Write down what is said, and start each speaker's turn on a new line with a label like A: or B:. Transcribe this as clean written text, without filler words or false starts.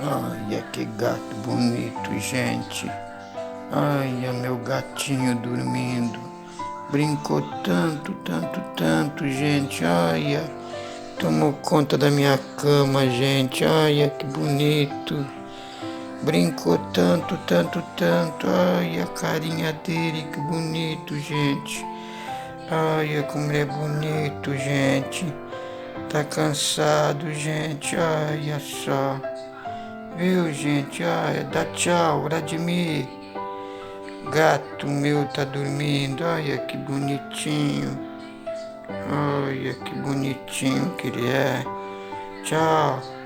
A: Olha que gato bonito, gente. Olha meu gatinho dormindo. Brincou tanto, tanto, tanto, gente. Olha, tomou conta da minha cama, gente. Olha que bonito. Brincou tanto, tanto, tanto. Olha a carinha dele, que bonito, gente. Olha como ele é bonito, gente. Tá cansado, gente. Olha só. Viu, gente? Olha, dá tchau, Vladimir. Gato meu tá dormindo. Olha que bonitinho. Olha que bonitinho que ele é. Tchau.